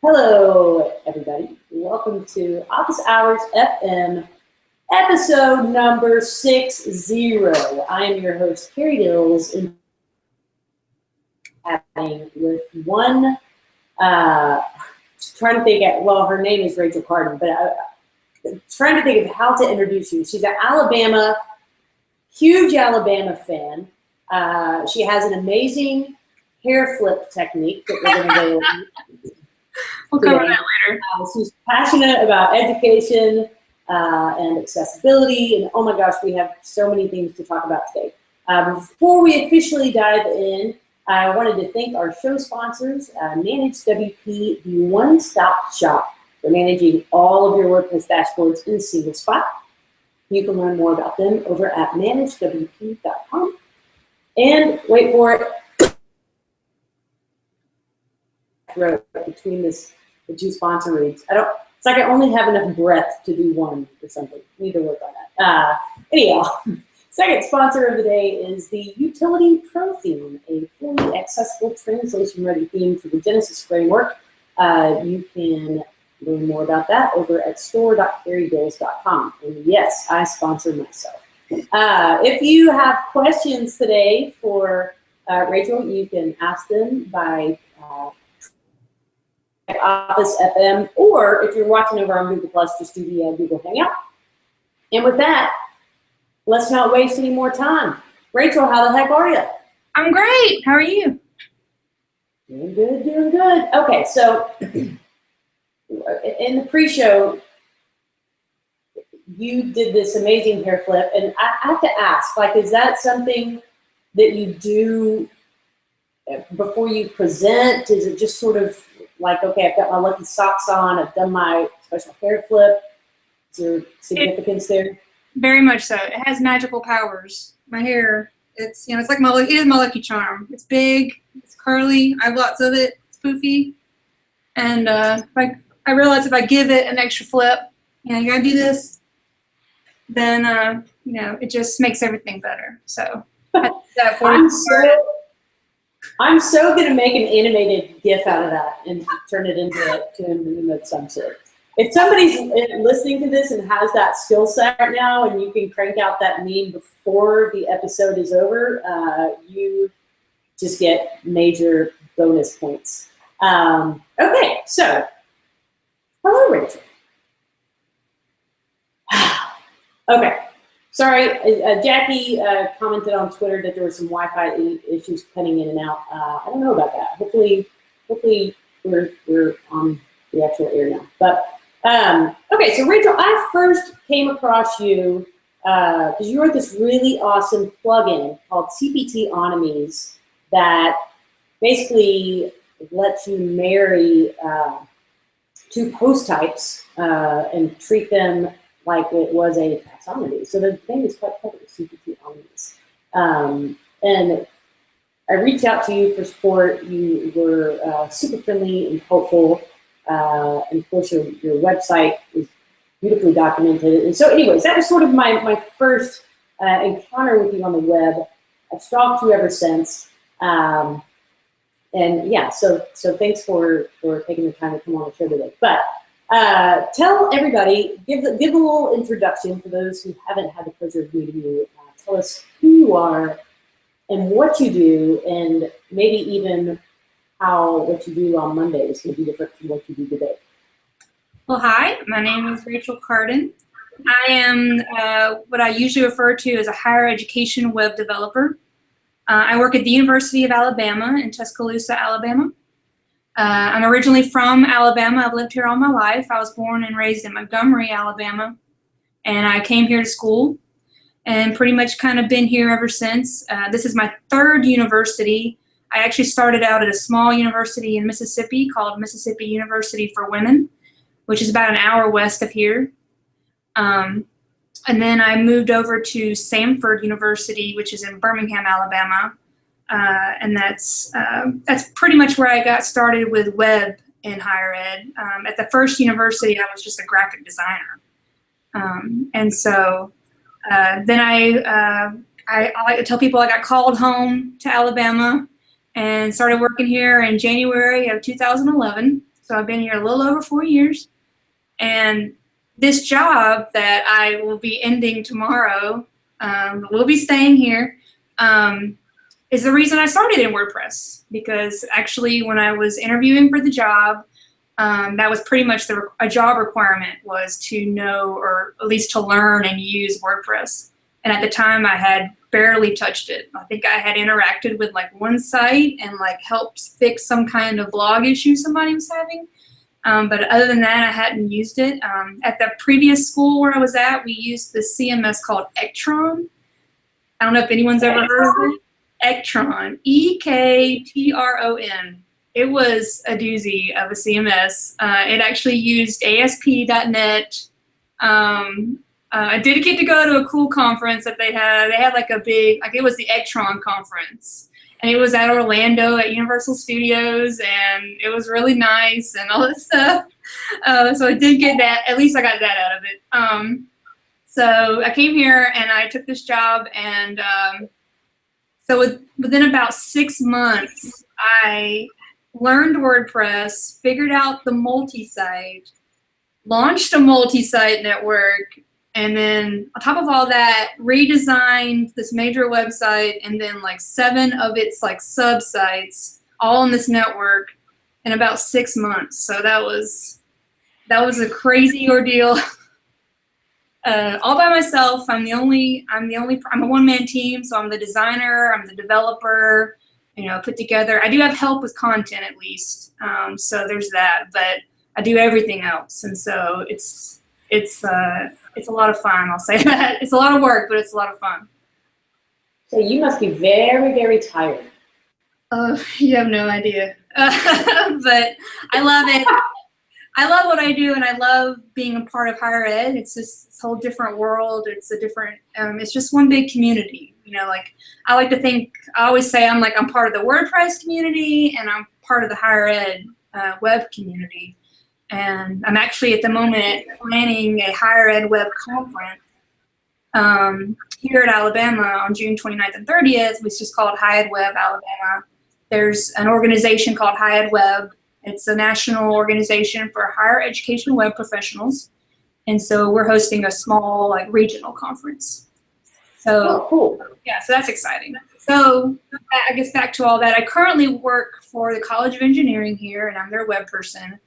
Hello, everybody. Welcome to Office Hours FM, episode number 60. I am your host, Carrie Dills, and having with one, trying to think at, well, her name is Rachel Carden, but I'm trying to think of how to introduce you. She's an huge Alabama fan. She has an amazing hair flip technique that we're going to go over. We'll cover that later. She's passionate about education and accessibility, and oh my gosh, we have so many things to talk about today. Before we officially dive in, I wanted to thank our show sponsors, Manage WP, the one-stop shop for managing all of your WordPress dashboards in a single spot. You can learn more about them over at managewp.com. And wait for it. Between the two sponsor reads. It's like I only have enough breath to do one or something. Need to work on that. Anyhow, second sponsor of the day is the Utility Pro theme, a fully accessible translation-ready theme for the Genesis framework. You can learn more about that over at store.carriedills.com. And yes, I sponsor myself. If you have questions today for Rachel, you can ask them by Office FM, or if you're watching over on Google Plus, just do the Google Hangout. And with that, let's not waste any more time. Rachel, how the heck are you? I'm great. How are you? Doing good, doing good. Okay, so in the pre-show, you did this amazing hair flip, and I have to ask, like, is that something that you do before you present? Is it just sort of like, okay, I've got my lucky socks on, I've done my special hair flip? Is there significance there? Very much so. It has magical powers. My hair, it's it's like it is my lucky charm. It's big, it's curly, I have lots of it, it's poofy. And I realize if I give it an extra flip, you gotta do this, then it just makes everything better. So I did that for I'm so going to make an animated GIF out of that and turn it into a meme of some sort. If somebody's listening to this and has that skill set right now, and you can crank out that meme before the episode is over, you just get major bonus points. Okay, so hello, Rachel. Okay. Sorry, Jackie commented on Twitter that there were some Wi-Fi issues cutting in and out. I don't know about that. Hopefully we're on the actual air now. But okay, so Rachel, I first came across you because you wrote this really awesome plugin called CPT Onomies that basically lets you marry two post types and treat them like it was a taxonomy. So the thing is quite clever, CPT Omnis. And I reached out to you for support. You were super friendly and helpful. And of course, your website is beautifully documented. And so anyways, that was sort of my first encounter with you on the web. I've stalked you ever since. And yeah, so thanks for taking the time to come on the show today. But tell everybody, give a little introduction for those who haven't had the pleasure of meeting you. Tell us who you are and what you do, and maybe even how what you do on Monday is going to be different from what you do today. Well, hi, my name is Rachel Carden. I am what I usually refer to as a higher education web developer. I work at the University of Alabama in Tuscaloosa, Alabama. I'm originally from Alabama. I've lived here all my life. I was born and raised in Montgomery, Alabama, and I came here to school and pretty much kind of been here ever since. This is my third university. I actually started out at a small university in Mississippi called Mississippi University for Women, which is about an hour west of here. And then I moved over to Samford University, which is in Birmingham, Alabama. And that's pretty much where I got started with web in higher ed. At the first university, I was just a graphic designer. And so then I like to tell people I got called home to Alabama and started working here in January of 2011. So I've been here a little over 4 years. And this job that I will be ending tomorrow, will be staying here, is the reason I started in WordPress. Because actually when I was interviewing for the job, that was pretty much a job requirement, was to know, or at least to learn and use WordPress. And at the time I had barely touched it. I think I had interacted with like one site and like helped fix some kind of blog issue somebody was having. But other than that, I hadn't used it. At the previous school where I was at, we used the CMS called Ektron. I don't know if anyone's ever heard of it. Ektron, Ektron. It was a doozy of a CMS. It actually used ASP.NET. I did get to go to a cool conference that they had. They had like a big, like it was the Ektron conference. And it was at Orlando at Universal Studios, and it was really nice and all that stuff. So I did get that, at least I got that out of it. So I came here and I took this job, and so within about 6 months, I learned WordPress, figured out the multi-site, launched a multi-site network, and then on top of all that, redesigned this major website and then like 7 of its like sub-sites all in this network in about 6 months. So that was a crazy ordeal. All by myself. I'm a one-man team, so I'm the designer, I'm the developer, put together. I do have help with content at least. So there's that, but I do everything else. And so it's a lot of fun, I'll say that. It's a lot of work, but it's a lot of fun. So you must be very, very tired. You have no idea. But I love it. I love what I do, and I love being a part of higher ed. It's just this whole different world. It's a different, it's just one big community. Like I like to think, I always say I'm part of the WordPress community, and I'm part of the higher ed web community. And I'm actually at the moment planning a higher ed web conference here at Alabama on June 29th and 30th, which is called High Ed Web Alabama. There's an organization called High Ed Web. It's a national organization for higher education web professionals. And so we're hosting a small regional conference. So cool. Yeah, so that's exciting. So I guess back to all that. I currently work for the College of Engineering here, and I'm their web person.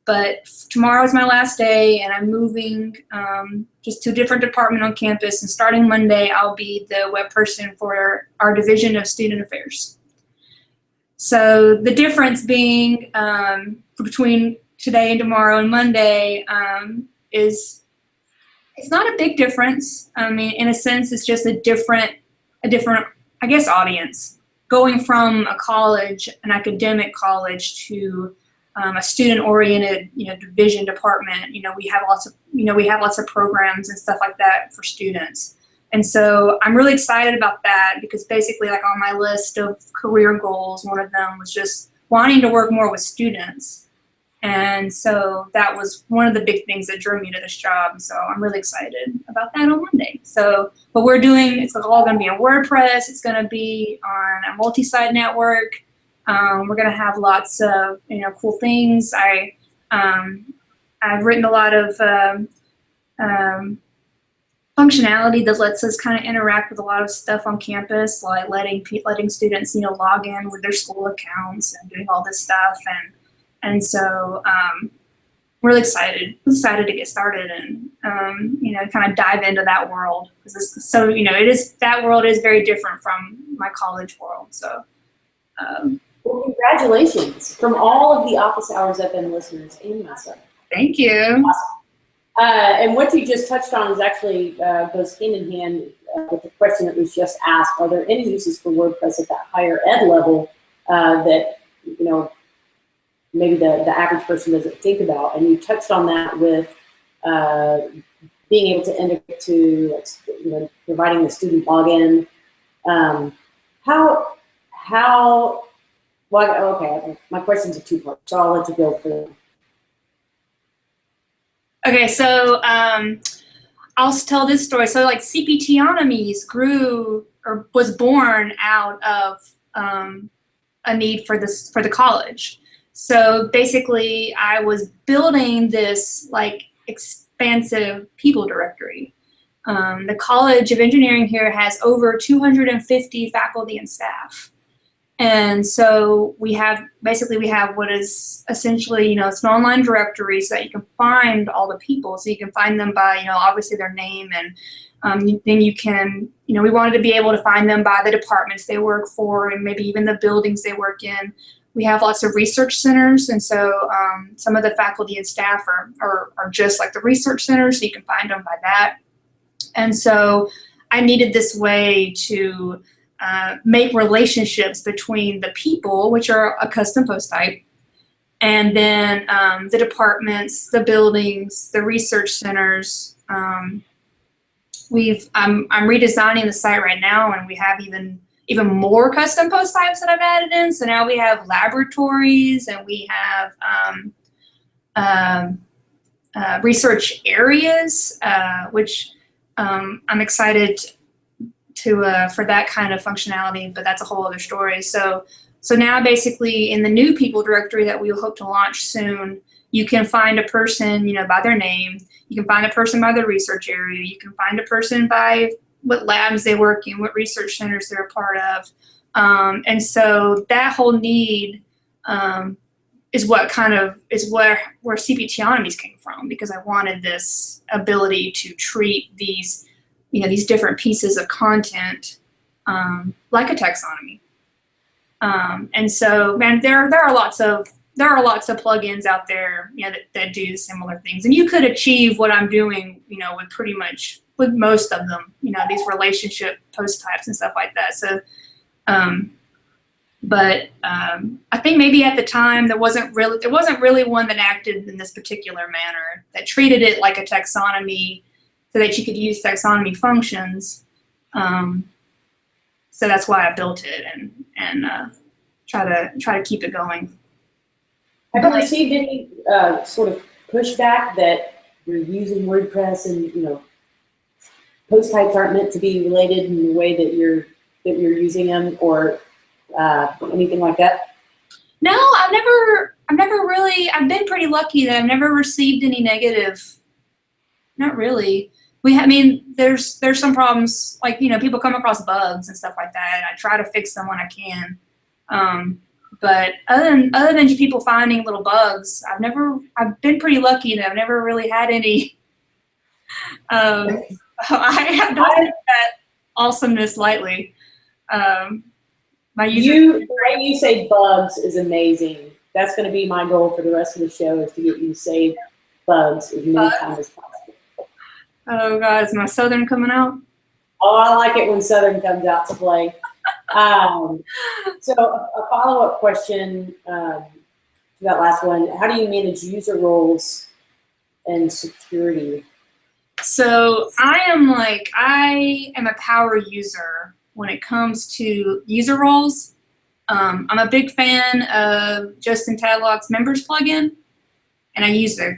But tomorrow is my last day, and I'm moving just to a different department on campus. And starting Monday, I'll be the web person for our Division of Student Affairs. So the difference being between today and tomorrow and Monday is it's not a big difference. I mean, in a sense, it's just a different, I guess, audience. Going from a college, an academic college, to a student-oriented, division department. We have lots of programs and stuff like that for students. And so I'm really excited about that, because basically, on my list of career goals, one of them was just wanting to work more with students. And so that was one of the big things that drew me to this job. So I'm really excited about that on Monday. So what we're doing, it's all going to be on WordPress. It's going to be on a multi-site network. We're going to have lots of cool things. I've written a lot of functionality that lets us kind of interact with a lot of stuff on campus, like letting students log in with their school accounts and doing all this stuff. And so I'm really excited to get started and kind of dive into that world, because that world is very different from my college world. So. Well, congratulations from all of the Office Hours FM listeners and myself. Thank you. Awesome. And what you just touched on is actually goes hand in hand with the question that was just asked. Are there any uses for WordPress at that higher ed level that maybe the average person doesn't think about? And you touched on that with being able to integrate to providing the student login. Okay, my question's a two-part, so I'll let you go for that. Okay, so I'll tell this story. So CPTonomies grew or was born out of a need for the college. So basically, I was building this like expansive people directory. The College of Engineering here has over 250 faculty and staff. And so we have what is essentially, it's an online directory so that you can find all the people. So you can find them by, obviously their name, and then you can, we wanted to be able to find them by the departments they work for and maybe even the buildings they work in. We have lots of research centers, and so some of the faculty and staff are just like the research centers, so you can find them by that. And so I needed this way to make relationships between the people, which are a custom post type, and then the departments, the buildings, the research centers. I'm redesigning the site right now, and we have even more custom post types that I've added in. So now we have laboratories, and we have research areas, which I'm excited for that kind of functionality, but that's a whole other story. So now basically in the new people directory that we hope to launch soon, you can find a person, by their name. You can find a person by their research area. You can find a person by what labs they work in, what research centers they're a part of. And so that whole need is where CPTonomies came from, because I wanted this ability to treat these different pieces of content like a taxonomy. And so, man, there are lots of plugins out there, that do similar things, and you could achieve what I'm doing, with most of them, these relationship post types and stuff like that. So, but I think maybe at the time there wasn't really one that acted in this particular manner, that treated it like a taxonomy, so that you could use taxonomy functions. So that's why I built it, and try to keep it going. Have you received any sort of pushback that you're using WordPress and post types aren't meant to be related in the way that you're using them, or anything like that? No, I've never really. I've been pretty lucky that I've never received any negative. Not really. There's some problems, like, people come across bugs and stuff like that, and I try to fix them when I can. But other than just people finding little bugs, I've been pretty lucky that I've never really had any. I don't take that awesomeness lightly. The way you say bugs is amazing. That's going to be my goal for the rest of the show, is to get you to say bugs as many times as possible. Oh God, is my Southern coming out? Oh, I like it when Southern comes out to play. So a follow-up question to that last one: how do you manage user roles and security? So I am a power user when it comes to user roles. I'm a big fan of Justin Tadlock's members plugin, and I use that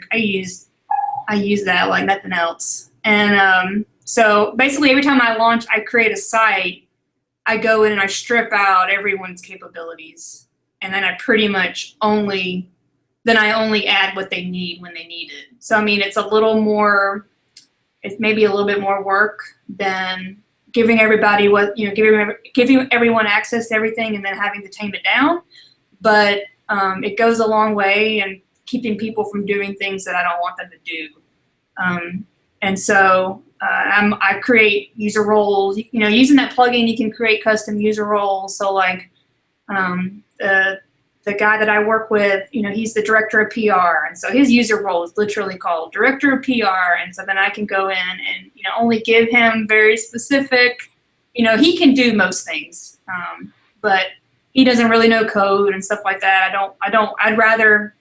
like nothing else. And so basically every time I create a site, I go in and I strip out everyone's capabilities, and then I pretty much only add what they need when they need it. So it's maybe a little bit more work than giving everybody giving everyone access to everything and then having to tame it down. But it goes a long way in keeping people from doing things that I don't want them to do. And so I create user roles. Using that plugin, you can create custom user roles. So like the guy that I work with, he's the director of PR, and so his user role is literally called director of PR. And so then I can go in and only give him very specific. He can do most things, but he doesn't really know code and stuff like that.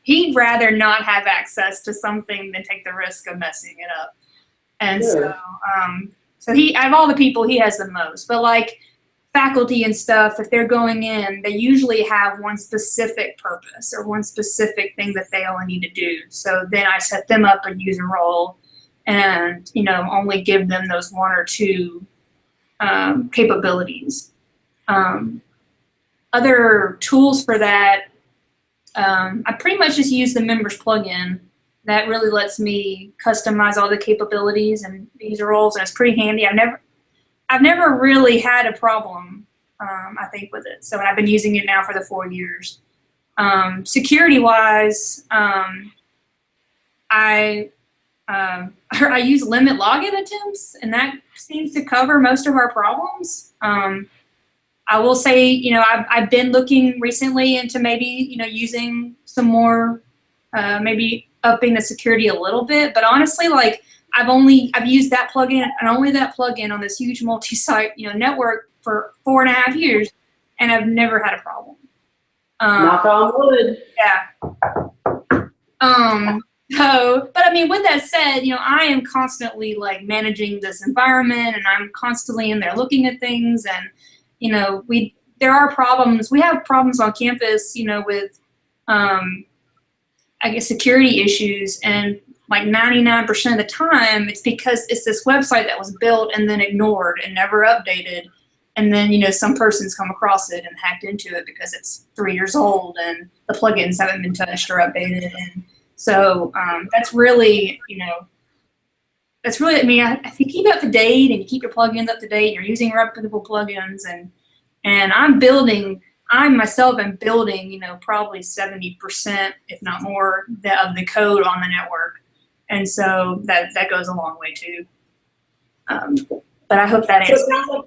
He'd rather not have access to something than take the risk of messing it up. And sure. so out of all the people, he has the most. But like faculty and stuff, if they're going in, they usually have one specific purpose or one specific thing that they only need to do. So then I set them up a user role and, only give them those one or two capabilities. Other tools for that, I pretty much just use the members plugin. That really lets me customize all the capabilities and user roles, and it's pretty handy. I've never really had a problem, I think, with it. So I've been using it now for the 4 years. Security-wise, I use limit login attempts, and that seems to cover most of our problems. I will say, I've been looking recently into maybe, using some more, maybe upping the security a little bit. But honestly, like I've used that plugin and only that plugin on this huge multi-site, network for 4.5 years, and I've never had a problem. Knock on wood. Yeah. But I mean, with that said, I am constantly like managing this environment, and I'm constantly in there looking at things, and there are problems. We have problems on campus, with I guess security issues, and like 99% of the time, it's because it's this website that was built and then ignored and never updated. And then, some person's come across it and hacked into it because it's 3 years old and the plugins haven't been touched or updated. And so that's really, I mean, if you keep up to date and you keep your plugins up to date, you're using reputable plugins, and I myself am building, probably 70%, if not more, of the code on the network. And so that goes a long way too. But I hope that answers. So it sounds like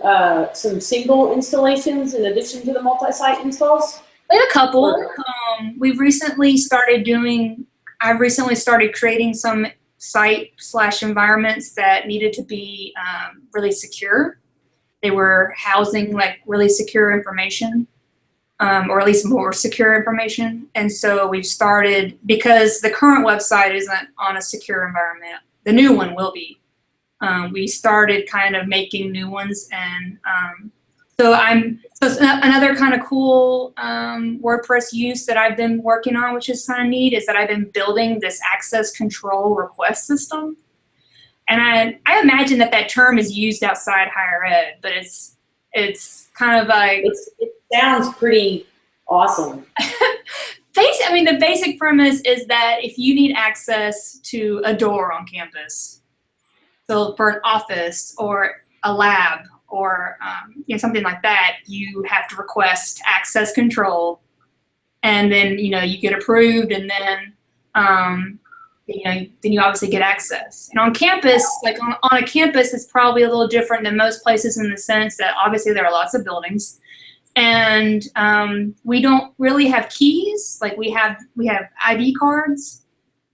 there's some single installations in addition to the multi-site installs? We have a couple. I've recently started creating some site/environments that needed to be really secure. They were housing like really secure information, or at least more secure information. And so we've started, because the current website isn't on a secure environment, the new one will be. We started kind of making new ones, and so it's another kind of cool WordPress use that I've been working on, which is kind of neat, is that I've been building this access control request system. And I imagine that term is used outside higher ed, but it's kind of like... It sounds pretty awesome. I mean, the basic premise is that if you need access to a door on campus, so for an office or a lab or something like that, you have to request access control, and then you get approved, and then then you obviously get access. And on campus, like on a campus, it's probably a little different than most places in the sense that obviously there are lots of buildings, and we don't really have keys. Like we have ID cards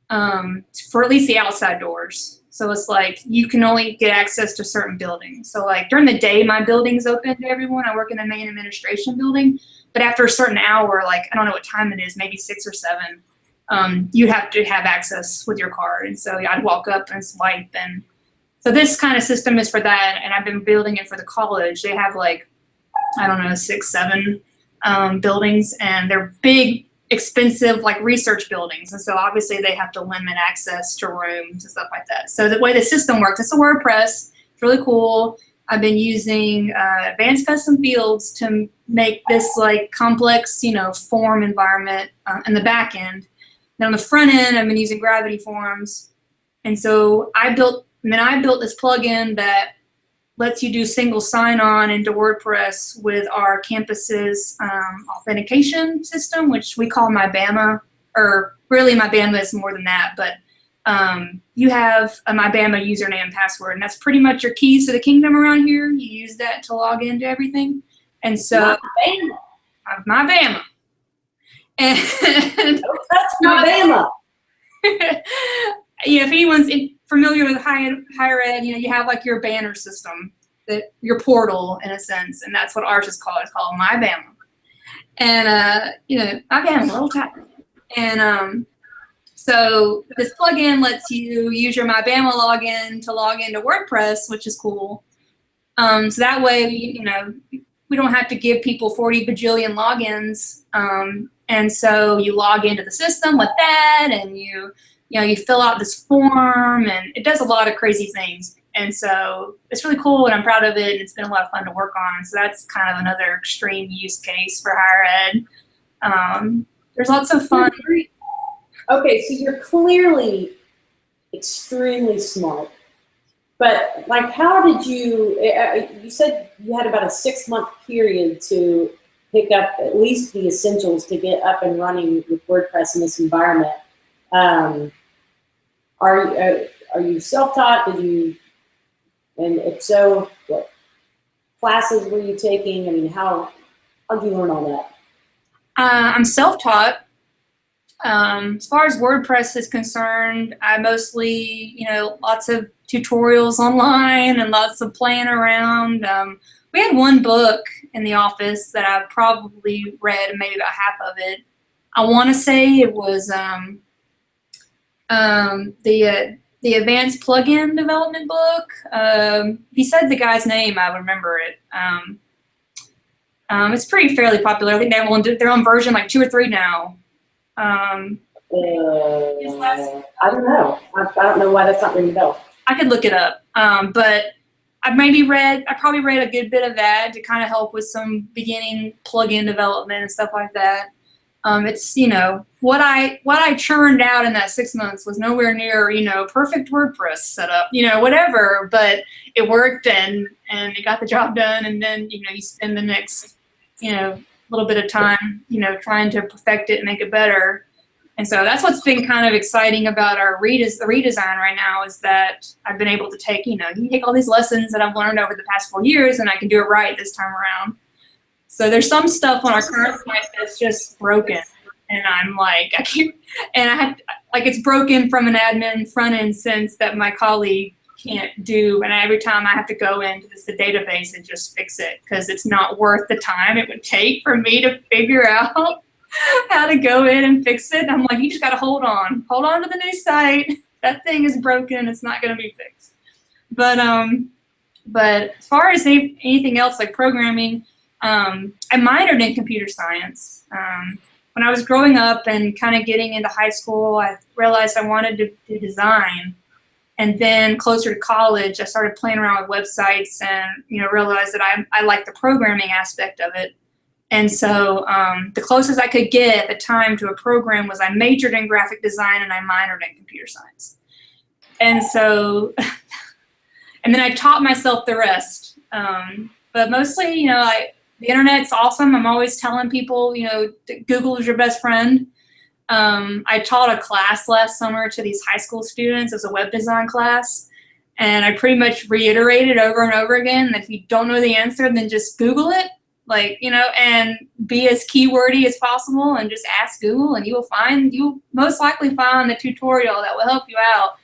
for at least the outside doors. So it's like you can only get access to certain buildings. So like during the day, my building's open to everyone. I work in the main administration building, but after a certain hour, like I don't know what time it is, maybe 6 or 7, you have to have access with your card. And so I'd walk up and swipe. And so this kind of system is for that. And I've been building it for the college. They have like, I don't know, 6, 7 buildings, and they're big, expensive like research buildings, and so obviously they have to limit access to rooms and stuff like that. So the way the system works, it's a WordPress. It's really cool. I've been using advanced custom fields to make this like complex, form environment in the back end. Then on the front end, I've been using Gravity Forms, and so I built this plugin that lets you do single sign-on into WordPress with our campus's authentication system, which we call MyBama, or really MyBama is more than that, but you have a MyBama username and password, and that's pretty much your keys to the kingdom around here. You use that to log into everything. And so, MyBama. And don't touch MyBama. If anyone's familiar with higher ed, you have like your banner system, your portal in a sense, and that's what ours is called. It's called MyBama. And MyBama, a little tight. And so this plugin lets you use your MyBama login to log into WordPress, which is cool. So that way, we don't have to give people 40 bajillion logins. And so you log into the system with that, and you fill out this form, and it does a lot of crazy things. And so it's really cool, and I'm proud of it, and it's been a lot of fun to work on. So that's kind of another extreme use case for higher ed. there's lots of fun. Okay, so you're clearly extremely smart. But like, how did you? You said you had about a 6-month period to pick up at least the essentials to get up and running with WordPress in this environment. Are you self-taught? Did you? And if so, what classes were you taking? I mean, how did you learn all that? I'm self-taught. As far as WordPress is concerned, I mostly, lots of tutorials online and lots of playing around. We had one book in the office that I probably read maybe about half of it. I want to say it was the Advanced Plugin Development book. If you said the guy's name, I would remember it. It's pretty fairly popular. I think they have their own version, like 2 or 3 now. I don't know. I don't know why that's not ringing a bell. I could look it up, but I probably read a good bit of that to kind of help with some beginning plugin development and stuff like that. It's what I churned out in that 6 months was nowhere near perfect WordPress setup, whatever, but it worked and it got the job done, and then you spend the next little bit of time trying to perfect it and make it better. And so that's what's been kind of exciting about the redesign right now, is that I've been able to take, you take all these lessons that I've learned over the past 4 years, and I can do it right this time around. So there's some stuff on our current site that's just broken, and I'm like, it's broken from an admin front end sense that my colleague can't do, and every time I have to go into the database and just fix it, because it's not worth the time it would take for me to figure out how to go in and fix it. I'm like, you just got to hold on to the new site. That thing is broken. It's not going to be fixed. But as far as anything else like programming, I minored in computer science. When I was growing up and kind of getting into high school, I realized I wanted to design. And then closer to college, I started playing around with websites and realized that I liked the programming aspect of it. And so the closest I could get at the time to a program was I majored in graphic design and I minored in computer science. And so, and then I taught myself the rest. But mostly, the internet's awesome. I'm always telling people, Google is your best friend. I taught a class last summer to these high school students as a web design class. And I pretty much reiterated over and over again that if you don't know the answer, then just Google it. And be as keywordy as possible and just ask Google, and you'll most likely find the tutorial that will help you out.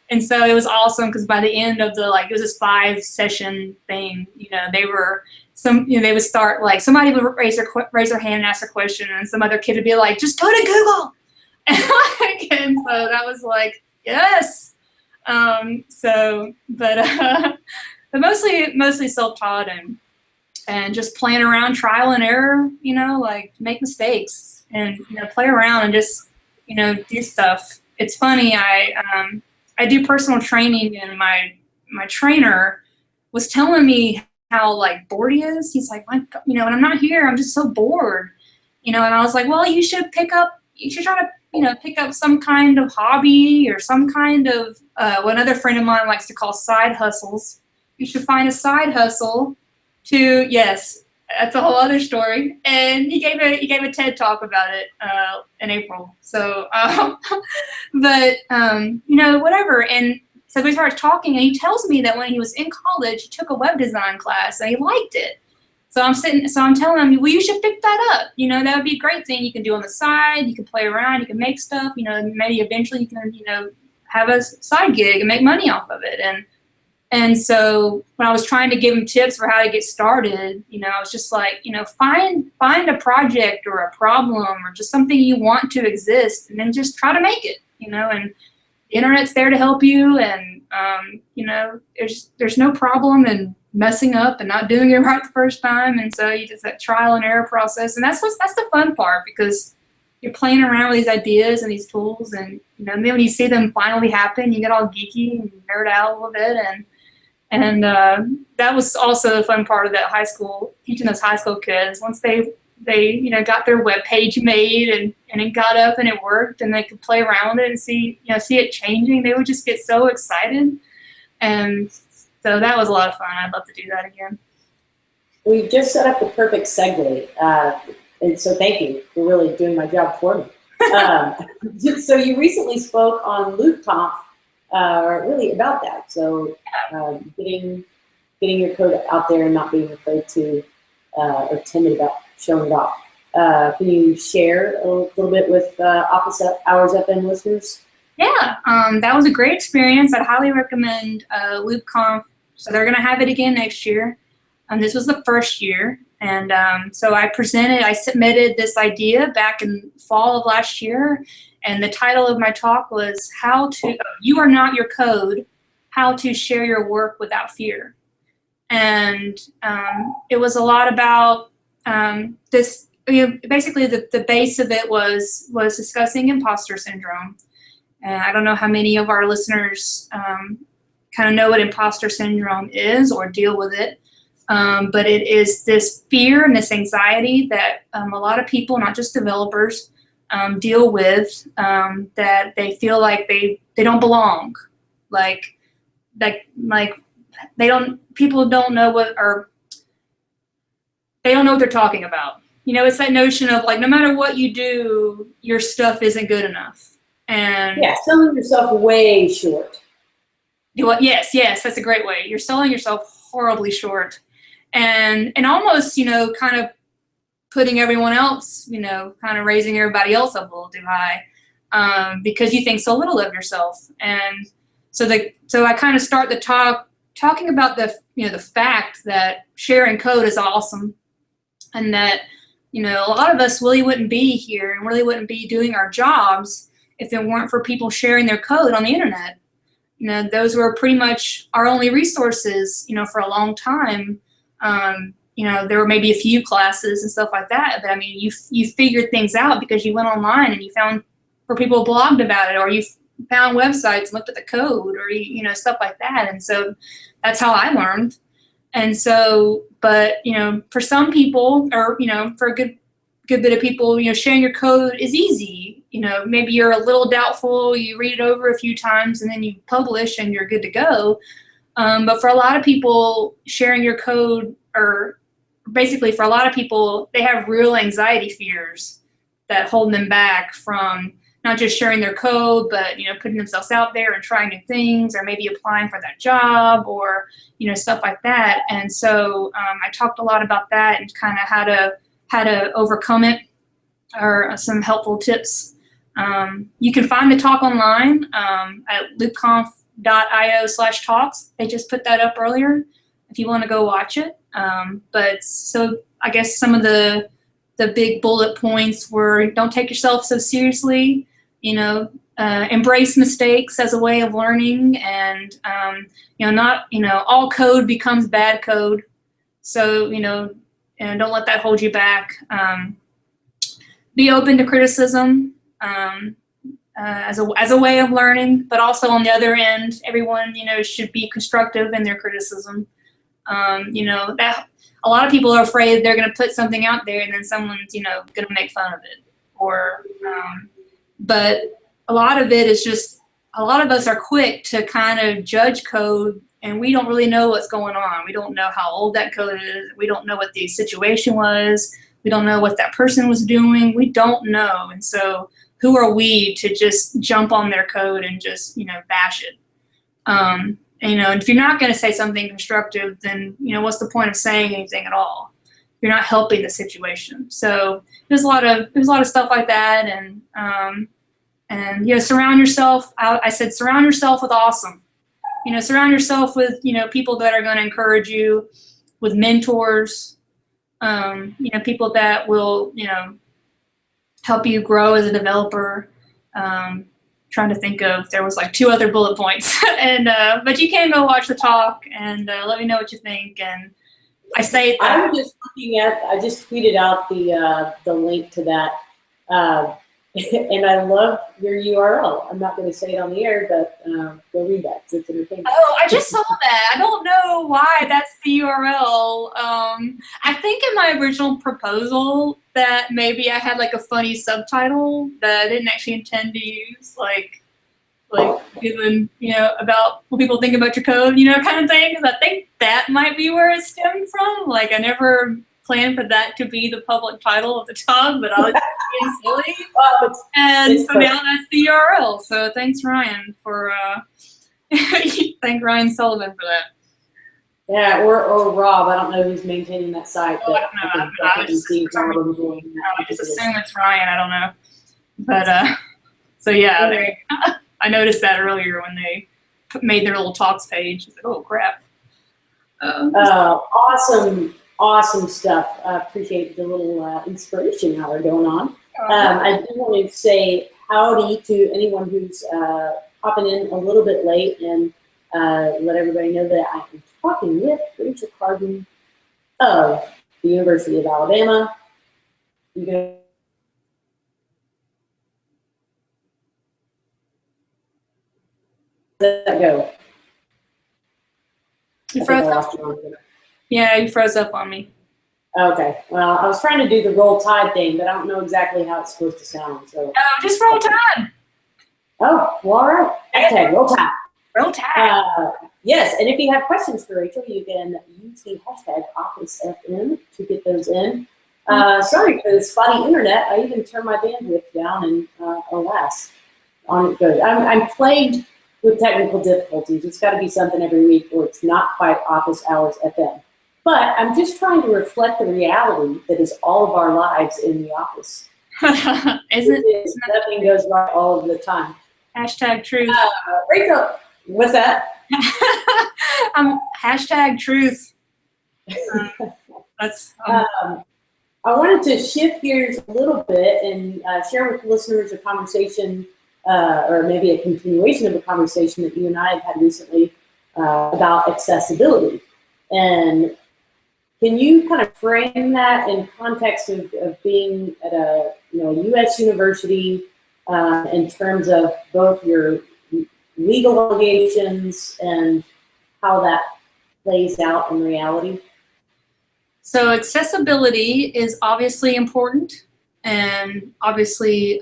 And so it was awesome, because by the end of it was this 5-session thing, they would start, somebody would raise their hand and ask a question, and some other kid would be like, just go to Google. And so that was like, yes. But mostly self-taught and just playing around, trial and error, make mistakes and, play around and just, do stuff. It's funny, I do personal training, and my trainer was telling me how, bored he is. He's like, when I'm not here, I'm just so bored, and I was like, well, you should try to, pick up some kind of hobby or some kind of, what another friend of mine likes to call side hustles. You should find a side hustle yes, that's a whole other story. And he gave a TED talk about it in April. So, whatever. And so we started talking, and he tells me that when he was in college, he took a web design class and he liked it. So I'm telling him, well, you should pick that up. That would be a great thing you can do on the side. You can play around, you can make stuff. Maybe eventually you can, have a side gig and make money off of it. And so when I was trying to give him tips for how to get started, I was just like, find a project or a problem or just something you want to exist, and then just try to make it, and the internet's there to help you, and, there's no problem in messing up and not doing it right the first time. And so you just that trial and error process, and that's the fun part, because you're playing around with these ideas and these tools, and then when you see them finally happen, you get all geeky and nerd out a little bit, and that was also the fun part of that high school, teaching those high school kids. Once they they got their web page made and it got up and it worked and they could play around with it and see it changing, they would just get so excited. And so that was a lot of fun. I'd love to do that again. We just set up the perfect segue, and so thank you for really doing my job for me. So you recently spoke on LoopConf, really about that. So getting your code out there and not being afraid to or timid about showing it off. Can you share a little bit with Office Hours FM listeners? Yeah, that was a great experience. I'd highly recommend LoopConf. So they're going to have it again next year. This was the first year. And so I submitted this idea back in fall of last year. And the title of my talk was You Are Not Your Code, How to Share Your Work Without Fear. And it was a lot about this. Basically, the base of it was discussing imposter syndrome. And I don't know how many of our listeners kind of know what imposter syndrome is or deal with it. But it is this fear and this anxiety that a lot of people, not just developers, deal with, that they feel like they don't belong. People don't know what they're talking about. It's that notion of like, no matter what you do, your stuff isn't good enough. And yeah, selling yourself way short. Yes, that's a great way. You're selling yourself horribly short, and almost kind of putting everyone else, kind of raising everybody else up a little too high, because you think so little of yourself. And so I kind of start the talking about the fact that sharing code is awesome, and that a lot of us really wouldn't be here and really wouldn't be doing our jobs if it weren't for people sharing their code on the internet. Those were pretty much our only resources, for a long time. There were maybe a few classes and stuff like that, but I mean, you figured things out because you went online and you found where people blogged about it, or you found websites and looked at the code, or stuff like that. And so that's how I learned. And so, but for some people, or for a good bit of people, sharing your code is easy. Maybe you're a little doubtful, you read it over a few times and then you publish and you're good to go. But for a lot of people, sharing your code, or basically for a lot of people, they have real anxiety fears that hold them back from not just sharing their code, but putting themselves out there and trying new things, or maybe applying for that job, or stuff like that. And so I talked a lot about that and kind of how to overcome it, or some helpful tips. You can find the talk online at loopconf.io/talks. They just put that up earlier if you want to go watch it. But so I guess some of the big bullet points were: don't take yourself so seriously, embrace mistakes as a way of learning, and not all code becomes bad code. So and don't let that hold you back. Be open to criticism as a way of learning, but also on the other end, everyone should be constructive in their criticism. That a lot of people are afraid they're going to put something out there and then someone's going to make fun of it, or but a lot of it is just, a lot of us are quick to kind of judge code, and we don't really know what's going on. We don't know how old that code is. We don't know what the situation was. We don't know what that person was doing. We don't know. And so who are we to just jump on their code and just, bash it? And, if you're not going to say something constructive, then, what's the point of saying anything at all? You're not helping the situation. So there's a lot of stuff like that. And surround yourself. I said, surround yourself with awesome. Surround yourself with, people that are going to encourage you, with mentors, people that will, help you grow as a developer. Trying to think of, there was like 2 other bullet points, and but you can go watch the talk and let me know what you think. And I say that I just tweeted out the link to that. And I love your URL. I'm not going to say it on the air, but go read that 'cause it's entertaining. Oh, I just saw that. I don't know why that's the URL. I think in my original proposal that maybe I had like a funny subtitle that I didn't actually intend to use, like given, about what people think about your code, kind of thing. Because I think that might be where it stemmed from. Like I never planned for that to be the public title of the talk, but I was being silly. And so now that's the URL. So thanks, Ryan, for thank Ryan Sullivan for that. Yeah, or Rob. I don't know who's maintaining that site. Oh, I don't know. I just assume it's Ryan. I don't know. But so yeah, I noticed that earlier when they made their little talks page. I was like, oh crap. Awesome stuff. I appreciate the little inspiration hour going on. I do want to say howdy to anyone who's popping in a little bit late and let everybody know that I am talking with Rachel Carden of the University of Alabama. You can let that go. You froze up. Yeah, you froze up on me. Okay. Well, I was trying to do the roll tide thing, but I don't know exactly how it's supposed to sound. So. Oh, just roll tide. Oh, well, all right. Okay, roll tide. Roll tide. Yes, and if you have questions for Rachel, you can use the hashtag OfficeFM to get those in. Sorry for the spotty internet. I even turned my bandwidth down, and alas, on it goes. I'm plagued with technical difficulties. It's got to be something every week, or it's not quite Office Hours FM. But I'm just trying to reflect the reality that is all of our lives in the office. Nothing goes right all of the time. Hashtag truth. Rachel, what's that? Hashtag truth. I wanted to shift gears a little bit and share with listeners a conversation, or maybe a continuation of a conversation that you and I have had recently about accessibility. And can you kind of frame that in context of being at a U.S. university in terms of both your legal obligations and how that plays out in reality? So accessibility is obviously important and obviously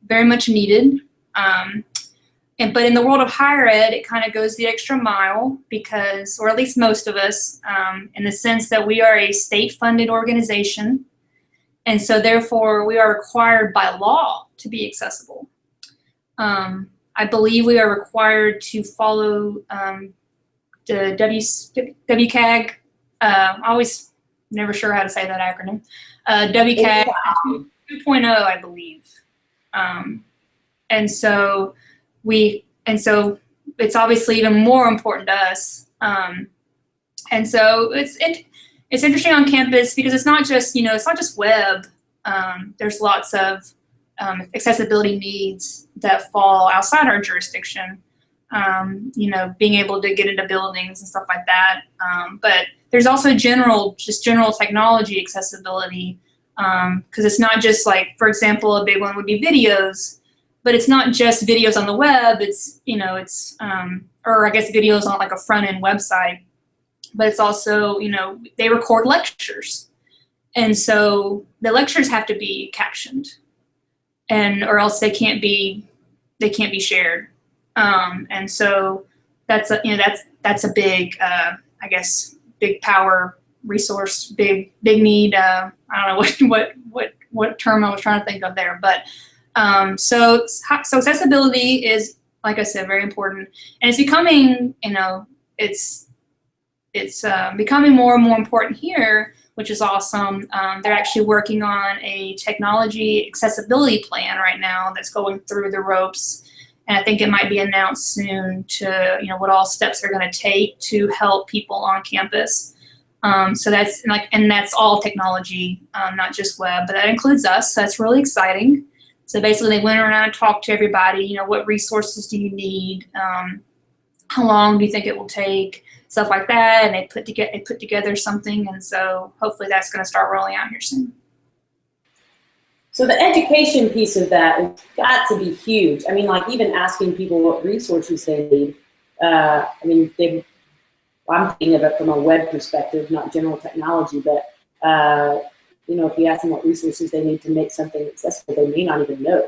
very much needed. But in the world of higher ed, it kind of goes the extra mile because, or at least most of us, in the sense that we are a state-funded organization. And so therefore, we are required by law to be accessible. I believe we are required to follow the WCAG, always never sure how to say that acronym, WCAG 2.0, I believe. And so it's obviously even more important to us. And so it's interesting on campus because it's not just web. There's lots of accessibility needs that fall outside our jurisdiction. Being able to get into buildings and stuff like that. But there's also general technology accessibility because it's not just like, for example, a big one would be videos. But it's not just videos on the web. It's or I guess videos on like a front end website. But it's also they record lectures, and so the lectures have to be captioned, or else they can't be shared. And so that's a big big power resource, big need. I don't know what term I was trying to think of there, but. So accessibility is, like I said, very important, and it's becoming, it's becoming more and more important here, which is awesome. They're actually working on a technology accessibility plan right now that's going through the ropes, and I think it might be announced soon to, what all steps they're going to take to help people on campus. So that's and that's all technology, not just web, but that includes us. So that's really exciting. So basically, they went around and talked to everybody. What resources do you need? How long do you think it will take? Stuff like that, and they put together something, and so hopefully that's going to start rolling out here soon. So the education piece of that has got to be huge. I mean, like even asking people what resources they need. I mean, I'm thinking of it from a web perspective, not general technology, but you know, if you ask them what resources they need to make something accessible, they may not even know.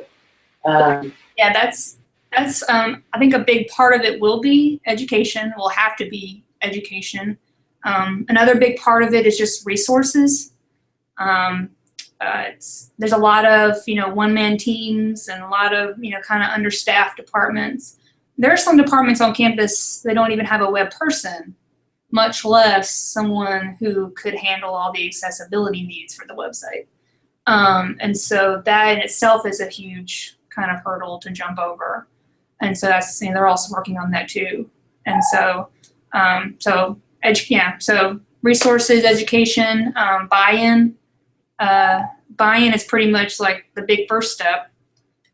Yeah, that's I think a big part of it will be education. Will have to be education. Another big part of it is just resources. There's a lot of, you know, one-man teams and a lot of, you know, kind of understaffed departments. There are some departments on campus that don't even have a web person, much less someone who could handle all the accessibility needs for the website. And so that in itself is a huge kind of hurdle to jump over. And so that's, you know, they're also working on that too. And so, so resources, education, buy-in. Buy-in is pretty much like the big first step.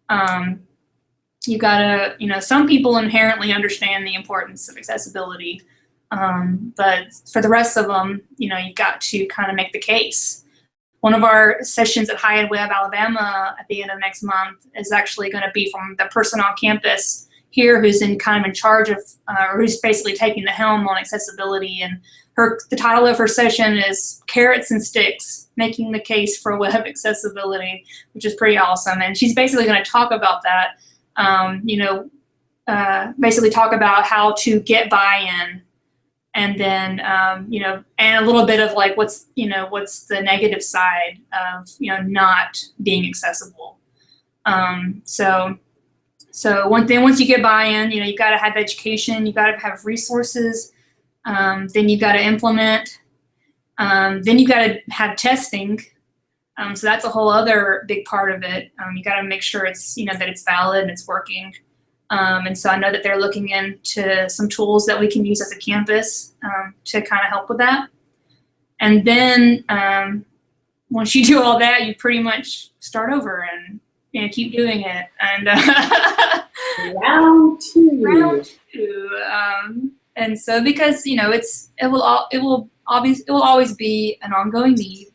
You gotta, you know, some people inherently understand the importance of accessibility, but for the rest of them, you know, you've got to kind of make the case. One of our sessions at High Ed Web Alabama at the end of next month is actually going to be from the person on campus here who's in charge of, or who's basically taking the helm on accessibility. And the title of her session is Carrots and Sticks, Making the Case for Web Accessibility, which is pretty awesome. And she's basically going to talk about that, you know, basically talk about how to get buy-in. And then, you know, and a little bit of like what's the negative side of, you know, not being accessible. So one thing, once you get buy-in, you know, you got to have education, you got to have resources, then you got to implement, then you got to have testing. So that's a whole other big part of it. You got to make sure it's, you know, that it's valid and it's working. And so I know that they're looking into some tools that we can use as a campus to kind of help with that. And then once you do all that, you pretty much start over and, you know, keep doing it. And round two. And so because, you know, it will always be an ongoing need,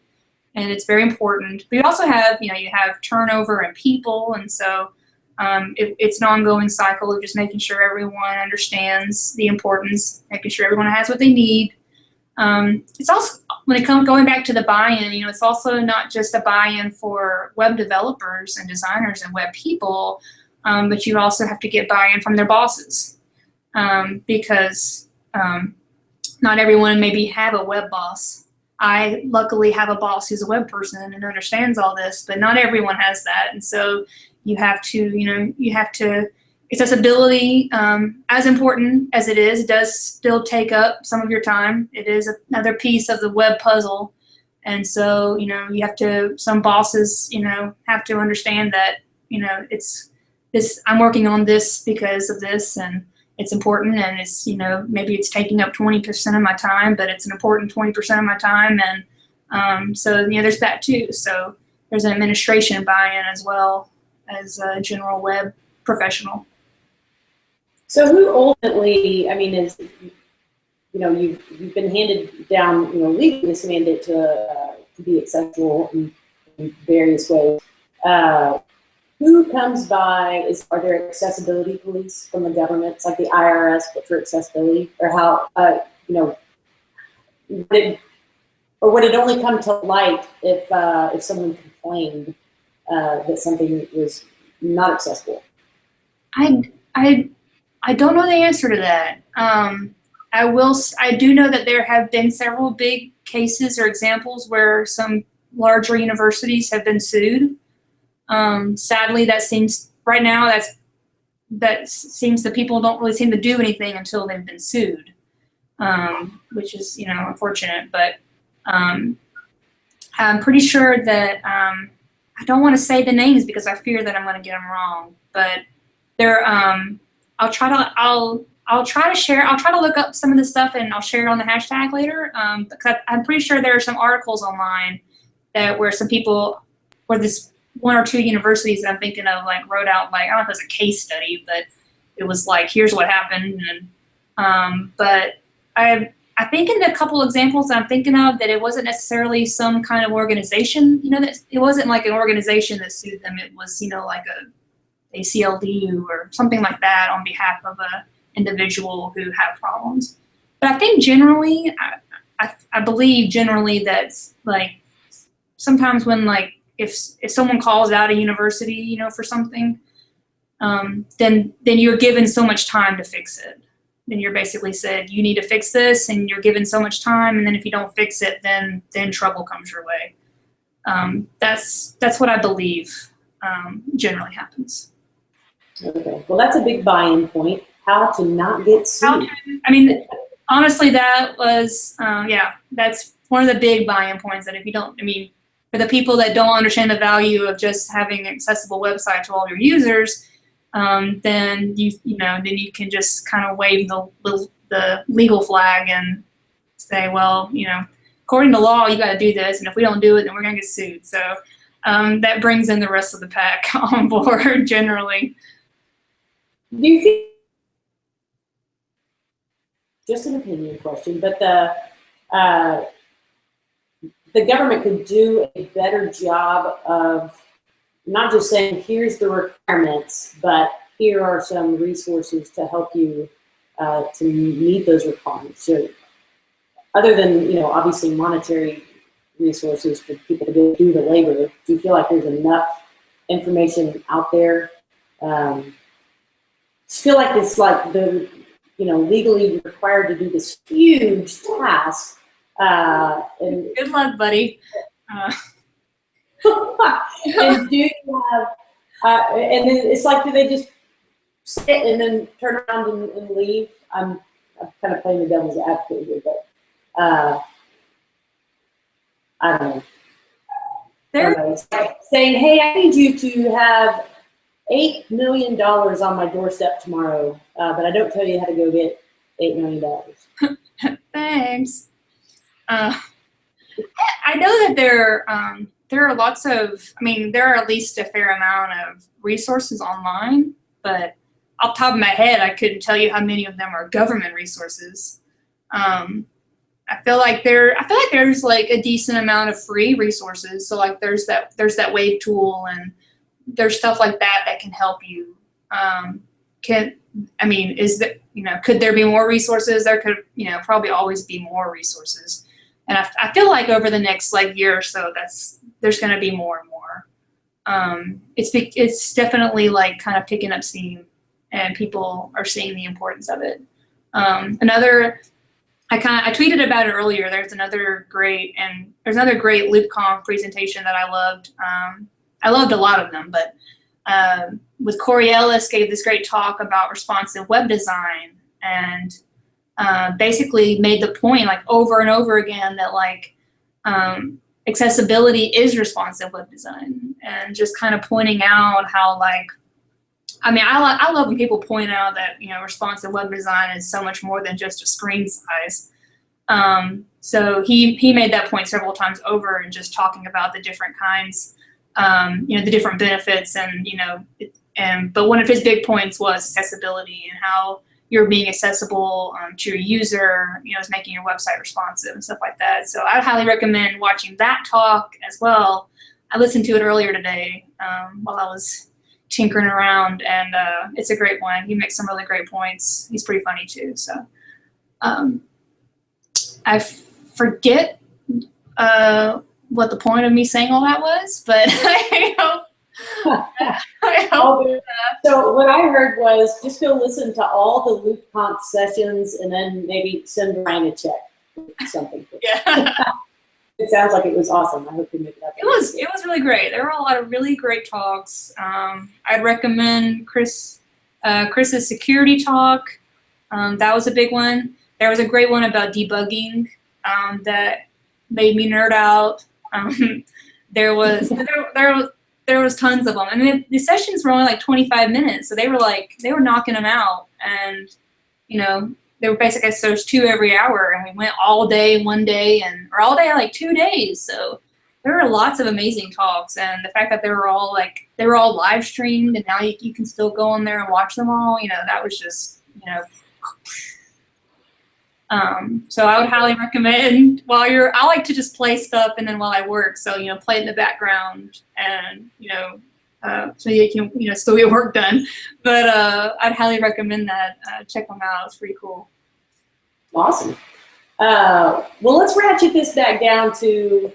and it's very important. But you also have, you know, you have turnover in people, and so it's an ongoing cycle of just making sure everyone understands the importance, making sure everyone has what they need. It's also, when it comes going back to the buy-in, you know, it's also not just a buy-in for web developers and designers and web people, but you also have to get buy-in from their bosses, because not everyone maybe have a web boss. I luckily have a boss who's a web person and understands all this, but not everyone has that. And so you have to, accessibility, as important as it is, it does still take up some of your time. It is another piece of the web puzzle. And so, you know, some bosses, you know, have to understand that, you know, I'm working on this because of this, and it's important, and it's, you know, maybe it's taking up 20% of my time, but it's an important 20% of my time. And so, you know, there's that too. So there's an administration buy-in as well as a general web professional. So who ultimately, I mean, is, you know, you've been handed down, you know, legally this mandate to be accessible in various ways. Who comes by? Are there accessibility police from the government? It's like the IRS, but for accessibility, or how, you know, would it only come to light if someone complained that something was not accessible? I don't know the answer to that. I do know that there have been several big cases or examples where some larger universities have been sued. Sadly, that seems right now that seems that people don't really seem to do anything until they've been sued, which is, you know, unfortunate. But I'm pretty sure that I don't want to say the names because I fear that I'm going to get them wrong. But there, I'll try to look up some of this stuff and I'll share it on the hashtag later. Because I'm pretty sure there are some articles online where some people, where this one or two universities that I'm thinking of, like, wrote out, like, I don't know if it was a case study, but it was like, here's what happened. And but I I think in the couple examples I'm thinking of that it wasn't necessarily some kind of organization, that it wasn't like an organization that sued them. It was, like a ACLU or something like that on behalf of a individual who had problems. But I think generally, I believe generally that's like sometimes when like if someone calls out a university, for something, then you're given so much time to fix it. Then you're basically said you need to fix this, and you're given so much time, and then if you don't fix it, then trouble comes your way. That's what I believe generally happens. Okay, well, that's a big buy-in point. How to not get sued. Honestly, that was that's one of the big buy-in points. That if you don't, for the people that don't understand the value of just having an accessible website to all your users, then you can just kind of wave the legal flag and say, well, according to law, you got to do this, and if we don't do it, then we're going to get sued. So that brings in the rest of the pack on board generally. Do you think, just an opinion question, but the government could do a better job of not just saying, here's the requirements, but here are some resources to help you to meet those requirements? So other than, obviously monetary resources for people to go do the labor, do you feel like there's enough information out there? Feel like it's like the, legally required to do this huge task. And good luck, buddy. And do you have, and then it's like, do they just sit and then turn around and leave? I'm kind of playing the devil's advocate here, but I don't know. It's like saying, hey, I need you to have $8 million on my doorstep tomorrow, but I don't tell you how to go get $8 million. Thanks. I know that there are lots of, there are at least a fair amount of resources online, but off the top of my head, I couldn't tell you how many of them are government resources. I feel like there's like a decent amount of free resources. So like there's that Wave tool, and there's stuff like that can help you. Is that, could there be more resources? There could, probably always be more resources. And I feel like over the next year or so, there's going to be more and more. It's definitely kind of picking up steam, and people are seeing the importance of it. I tweeted about it earlier. There's another great LoopConf presentation that I loved. I loved a lot of them, but with Corey Ellis gave this great talk about responsive web design, and basically made the point over and over again that accessibility is responsive web design, and just kind of pointing out how I love when people point out that responsive web design is so much more than just a screen size. So he made that point several times over, and just talking about the different kinds, the different benefits, but one of his big points was accessibility, and how you're being accessible to your user, is making your website responsive and stuff like that. So I highly recommend watching that talk as well. I listened to it earlier today while I was tinkering around, and it's a great one. He makes some really great points. He's pretty funny too. So I forget what the point of me saying all that was, but I hope. So what I heard was just go listen to all the LoopConf sessions, and then maybe send Brian a check or something. Yeah. It sounds like it was awesome. I hope you make it up. It was really great. There were a lot of really great talks. I'd recommend Chris's security talk. That was a big one. There was a great one about debugging that made me nerd out. There was tons of them. I mean, the sessions were only 25 minutes, so they were knocking them out, and they were basically, so there's 2 every hour, and we went all day one day, or all day 2 days. So there were lots of amazing talks, and the fact that they were all live streamed, and now you can still go on there and watch them all. That was just So I would highly recommend I like to just play stuff and then while I work, so, play in the background and, so you can, still get work done. But I'd highly recommend that. Check them out. It's pretty cool. Awesome. Well, let's ratchet this back down to,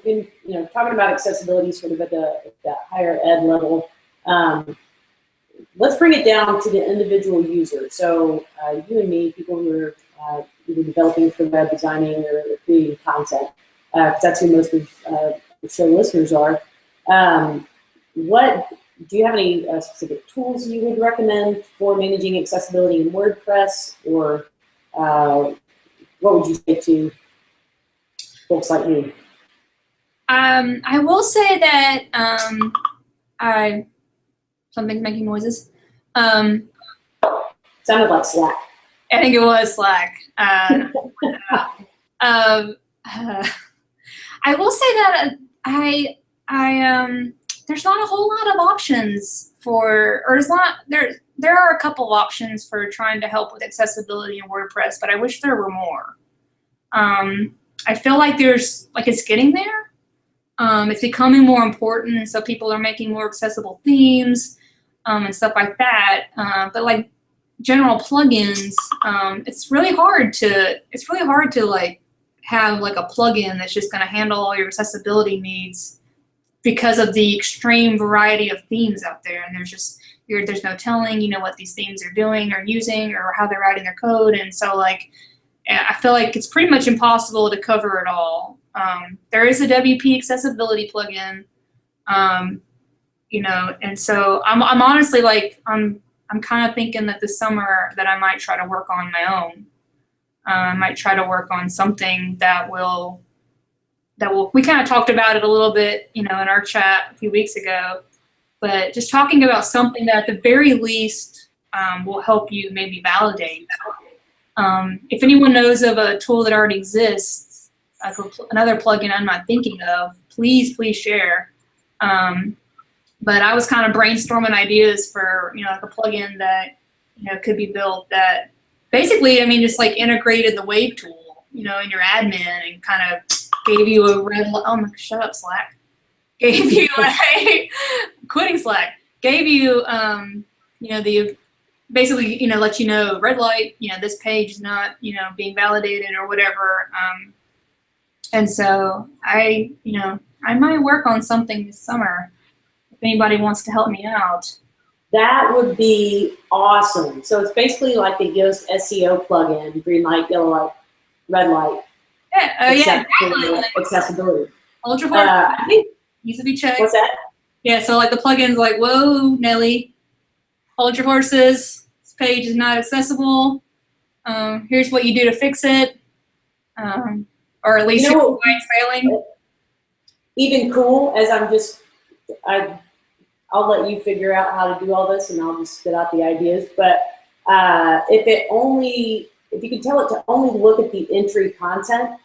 talking about accessibility sort of at the higher ed level. Let's bring it down to the individual user. So you and me, people who are either developing for web designing or creating content, because that's who most of the show listeners are. Do you have any specific tools you would recommend for managing accessibility in WordPress, or what would you say to folks like me? I will say that something's making noises. Sounded like Slack. I think it was Slack. I will say that there's not a whole lot of options there are a couple of options for trying to help with accessibility in WordPress, but I wish there were more. I feel like it's getting there. It's becoming more important, and so people are making more accessible themes and stuff like that. But like general plugins, it's really hard to like have like a plugin that's just going to handle all your accessibility needs because of the extreme variety of themes out there, and there's no telling what these themes are doing or using or how they're writing their code, and so like I feel like it's pretty much impossible to cover it all. There is a WP accessibility plugin, and so I'm honestly like I'm kind of thinking that this summer that I might try to work on my own. I might try to work on something that will. We kind of talked about it a little bit, in our chat a few weeks ago, but just talking about something that at the very least will help you maybe validate. If anyone knows of a tool that already exists, another plugin I'm not thinking of, please share. But I was kind of brainstorming ideas for, like a plugin that, could be built that basically, just like integrated the wave tool, in your admin and kind of gave you a red light. Oh my, shut up, Slack. Gave you quitting Slack. Gave you, the basically, let you know, red light, this page is not, being validated or whatever. And so I might work on something this summer if anybody wants to help me out. That would be awesome. So it's basically like the Yoast SEO plugin, green light, yellow light, red light. Yeah, exactly. Accessibility. Hold your horse. I think needs to be checked. What's that? Yeah, so like the plugin's like, whoa, Nelly, hold your horses. This page is not accessible. Here's what you do to fix it. Or at least why it's failing. Even cool, as I'll let you figure out how to do all this, and I'll just spit out the ideas. But if you can tell it to only look at the entry content,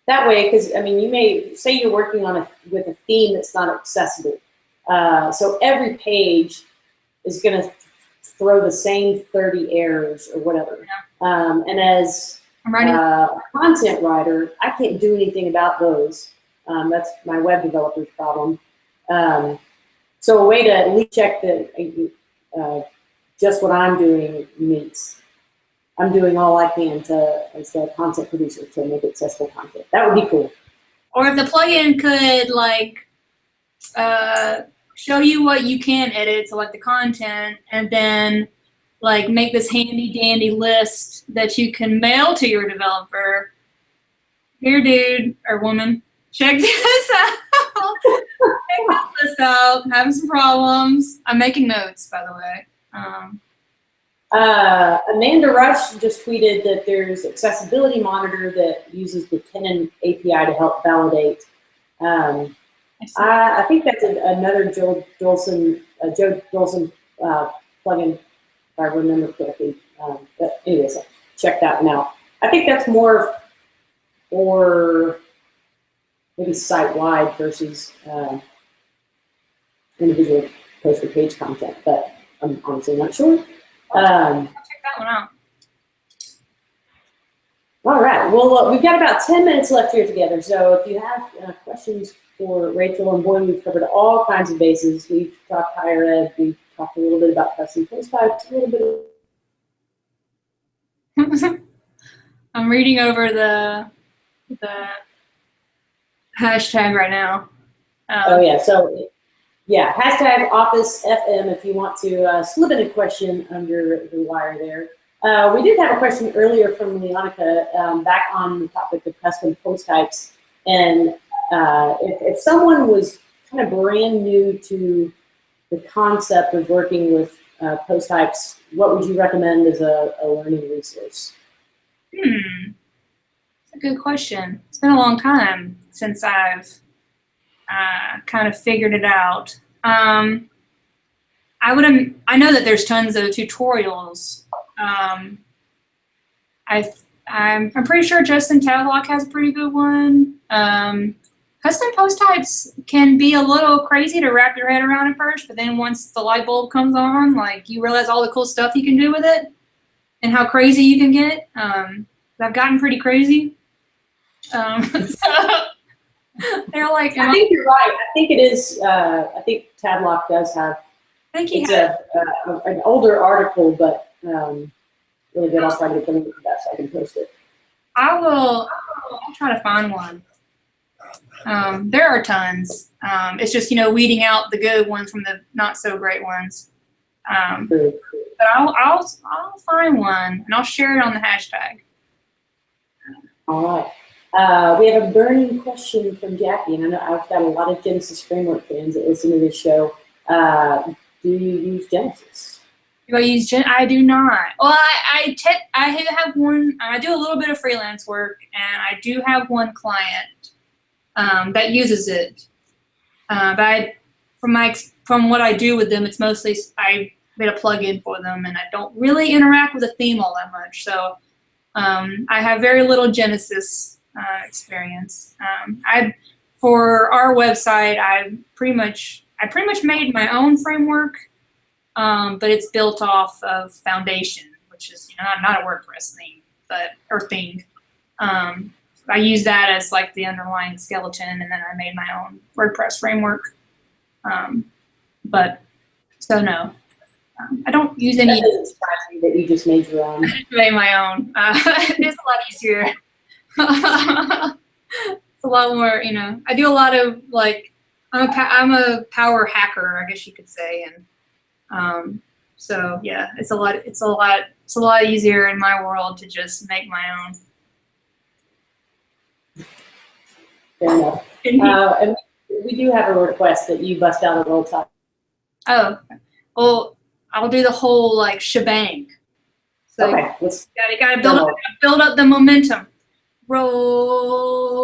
that way, because you may say you're working with a theme that's not accessible, so every page is going to throw the same 30 errors or whatever. Yeah. And as a content writer, I can't do anything about those. That's my web developer's problem. So a way to at least check that just what I'm doing meets. I'm doing all I can as a content producer to make accessible content. That would be cool. Or if the plugin could like show you what you can edit, so like the content, and then like make this handy dandy list that you can mail to your developer. Here, dude or woman, check this out. Check this list out. I'm having some problems. I'm making notes, by the way. Amanda Rush just tweeted that there's accessibility monitor that uses the Tenon API to help validate. I think that's another Joe Dolson plugin, if I remember correctly. But anyways, check that one out. I think that's more for maybe site-wide versus individual post or page content, but I'm honestly not sure. Check that one out. All right. Well, we've got about 10 minutes left here together. So if you have questions for Rachel, and boy, we've covered all kinds of bases. We've talked higher ed. We've talked a little bit about custom post types, a little bit. I'm reading over the hashtag right now. Oh yeah. So yeah, hashtag Office FM if you want to slip in a question under the wire there. We did have a question earlier from Leonica back on the topic of custom post types. And if someone was kind of brand new to the concept of working with post types, what would you recommend as a learning resource? That's a good question. It's been a long time since I've kind of figured it out. I know that there's tons of tutorials. I'm pretty sure Justin Tadlock has a pretty good one. Custom post types can be a little crazy to wrap your head around at first, but then once the light bulb comes on, like you realize all the cool stuff you can do with it and how crazy you can get. I've gotten pretty crazy. So they're like, I think you're right. I think it is. I think Tadlock does have. I think he it's has an older article, but really good. I'll try to get the link to that so I can post it. I'll try to find one. There are tons. It's just, weeding out the good ones from the not so great ones. But I'll find one and I'll share it on the hashtag. All right. We have a burning question from Jackie, and I know I've got a lot of Genesis Framework fans that listen to this show. Do you use Genesis? Do I use I do not. Well, I have one. I do a little bit of freelance work, and I do have one client that uses it. But from what I do with them, it's mostly I made a plugin for them, and I don't really interact with the theme all that much. So I have very little Genesis experience. For our website, I pretty much made my own framework, but it's built off of Foundation, which is not a WordPress theme, thing. I use that as like the underlying skeleton, and then I made my own WordPress framework. But so no, I don't use any. That doesn't surprise me that you just made your own. I made my own. It's a lot easier. It's a lot more, I do a lot of I'm a power hacker, I guess you could say, and so yeah, it's a lot easier in my world to just make my own. Fair enough. And we do have a request that you bust out a roll top. Oh, well, I'll do the whole shebang. So okay, you gotta build up the momentum. Roll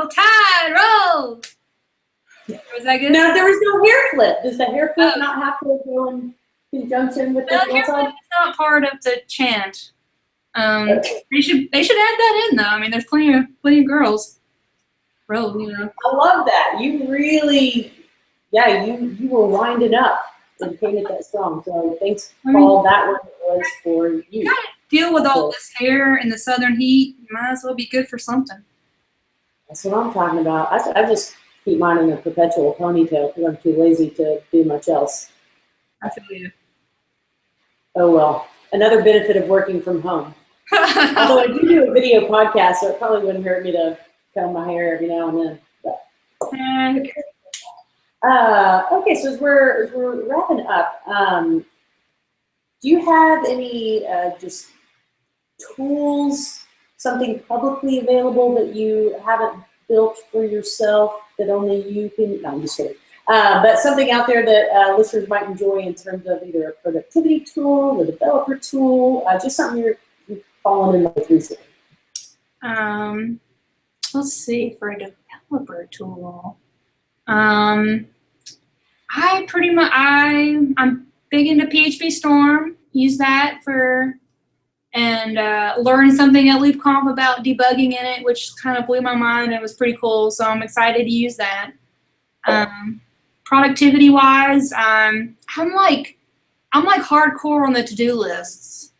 Tide, roll. Was that good? No, there was no hair flip. Does the hair flip not have to go in conjunction with the hair flip is not part of the chant. Okay. They should add that in though. I mean, there's plenty of girls. Roll, I love that. You really, you were winding up and came at that song. So thanks, Paul. That one was for you. You gotta deal with all this hair in the southern heat. You might as well be good for something. That's what I'm talking about. I just keep mine in a perpetual ponytail because I'm too lazy to do much else. I feel you. Oh well, another benefit of working from home. Although I do a video podcast, so it probably wouldn't hurt me to comb my hair every now and then. But. Okay, so as we're wrapping up, do you have any just tools, something publicly available that you haven't built for yourself that only you can? No, I'm just kidding. But something out there that listeners might enjoy in terms of either a productivity tool, a developer tool, just something you've fallen in love with recently. Let's see, for a developer tool. I'm big into PHP Storm. Use that and learned something at LoopConf about debugging in it, which kind of blew my mind and was pretty cool. So I'm excited to use that. Productivity wise, I'm like hardcore on the to-do lists.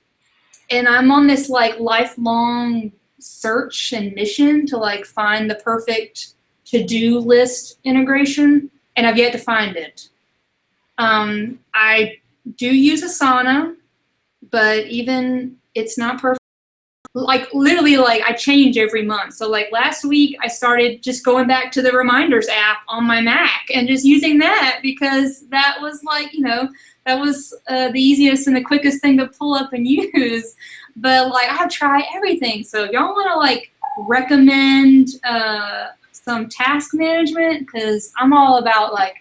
and I'm on this like lifelong search and mission to like find the perfect to-do list integration, and I've yet to find it. I do use Asana, but even it's not perfect. Like literally, like I change every month. So like last week I started just going back to the reminders app on my Mac and just using that because that was like, that was the easiest and the quickest thing to pull up and use. But like I try everything. So if y'all want to like recommend some task management, because I'm all about like,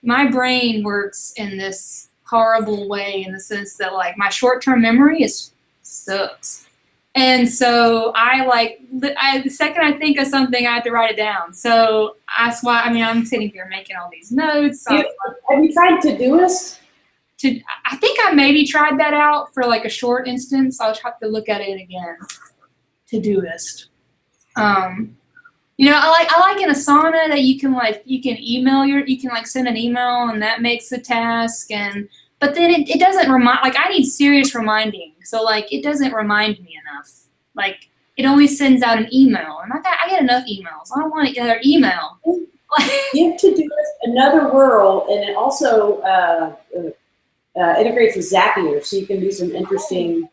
my brain works in this horrible way in the sense that like my short-term memory sucks. And so the second I think of something, I have to write it down. So that's why, I'm sitting here making all these notes. Have you tried Todoist? I think I maybe tried that out for like a short instance. I'll have to look at it again. Todoist. I like in Asana that you can send an email and that makes the task, but then it doesn't remind, like I need serious reminding. So like it doesn't remind me enough. Like it only sends out an email, and I get enough emails. I don't want another email. Give Todoist another whirl, and it also integrates with Zapier, so you can do some interesting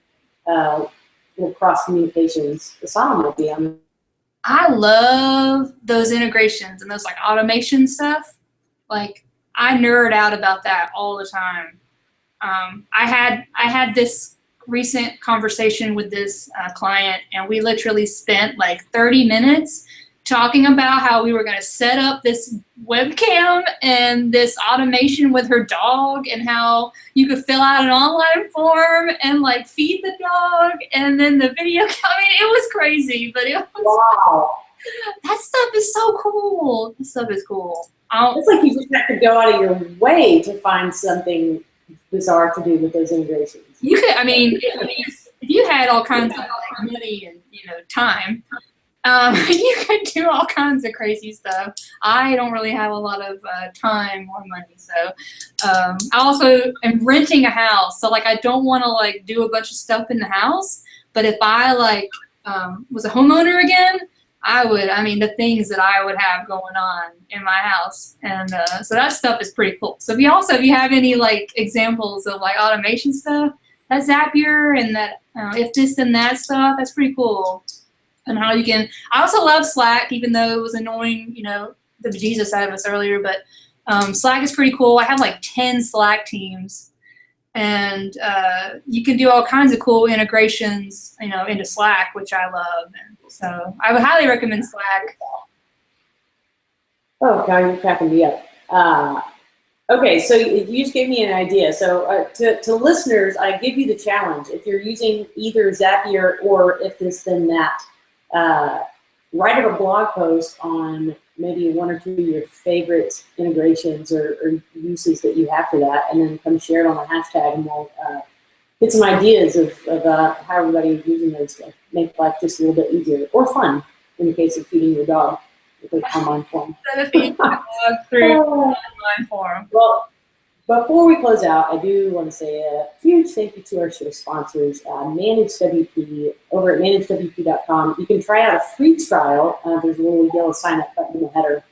cross communications. Asana might be on. I love those integrations and those like automation stuff. Like I nerd out about that all the time. I had this recent conversation with this client, and we literally spent like 30 minutes talking about how we were going to set up this webcam and this automation with her dog, and how you could fill out an online form and like feed the dog, and then the video. It was crazy, but it was, wow. That stuff is so cool. That stuff is cool. It's like you just have to go out of your way to find something bizarre to do with those integrations. You could, if you had all kinds of like money and time, you could do all kinds of crazy stuff. I don't really have a lot of time or money, so I also am renting a house. So like I don't want to like do a bunch of stuff in the house, but if I like was a homeowner again, I would. The things that I would have going on in my house, and so that stuff is pretty cool. So if you have any like examples of like automation stuff, that Zapier and that if this and that stuff, that's pretty cool. And how you can. I also love Slack, even though it was annoying, the bejesus out of us earlier. But Slack is pretty cool. I have like 10 Slack teams, and you can do all kinds of cool integrations, into Slack, which I love. And so I would highly recommend Slack. Oh, God, you're cracking me up. Okay, so you just gave me an idea. So to listeners, I give you the challenge. If you're using either Zapier or if this then that, write up a blog post on maybe one or two of your favorite integrations or uses that you have for that, and then come share it on a hashtag, and we'll get some ideas of how everybody is using those to make life just a little bit easier or fun in the case of feeding your dog with an online form. Feeding your dog through online form. Well, before we close out, I do want to say a huge thank you to our show sponsors, ManageWP. Over at managewp.com, you can try out a free trial. There's a little yellow sign-up button in the header.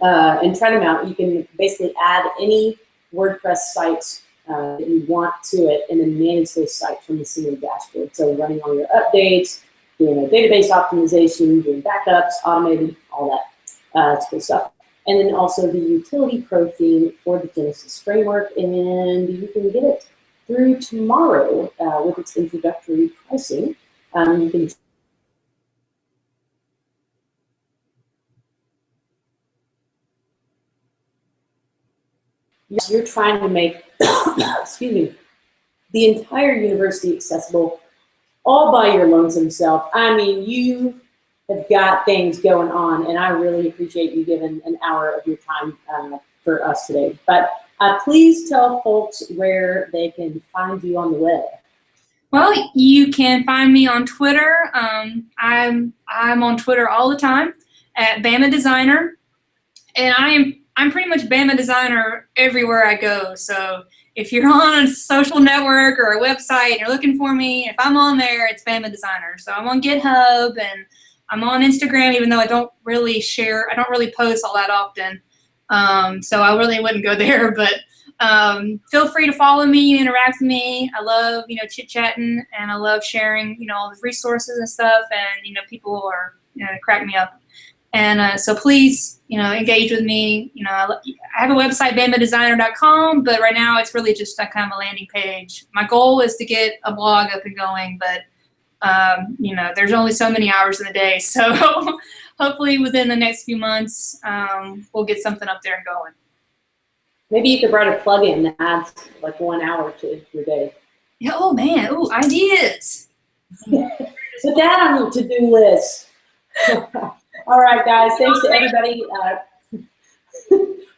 And try them out. You can basically add any WordPress sites that you want to it, and then manage those sites from the single dashboard. So running all your updates, doing a database optimization, doing backups, automated, all that. It's cool stuff. And then also the Utility Pro theme for the Genesis framework, and you can get it through tomorrow with its introductory pricing. You can you're trying to make excuse me, the entire university accessible all by your lonesome self. You have got things going on, and I really appreciate you giving an hour of your time for us today. But please tell folks where they can find you on the web. Well, you can find me on Twitter. I'm on Twitter all the time at Bama Designer, and I am I'm pretty much Bama designer everywhere I go. So if you're on a social network or a website and you're looking for me, if I'm on there, it's Bama designer. So I'm on GitHub and I'm on Instagram, even though I don't really post all that often. So I really wouldn't go there, but feel free to follow me, interact with me. I love, chit-chatting, and I love sharing, all the resources and stuff, and, people are, crack me up. And so please, engage with me. I have a website, bamadesigner.com, but right now it's really just a kind of a landing page. My goal is to get a blog up and going, but, there's only so many hours in the day. So hopefully within the next few months, we'll get something up there and going. Maybe you could write a plugin that adds like 1 hour to your day. Yeah. Oh man. Oh, ideas. Put that on your to-do list. All right, guys. Thanks to everybody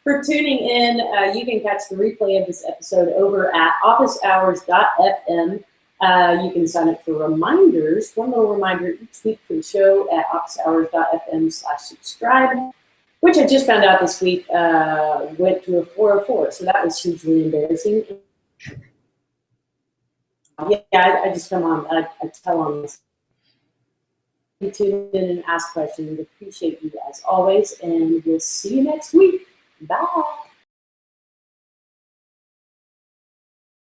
for tuning in. You can catch the replay of this episode over at officehours.fm. You can sign up for reminders, one little reminder each week for the show at officehours.fm/subscribe, which I just found out this week went to a 404, so that was hugely embarrassing. Yeah, I just come on, I tell on this. You tune in and ask questions. Appreciate you as always, and we'll see you next week. Bye.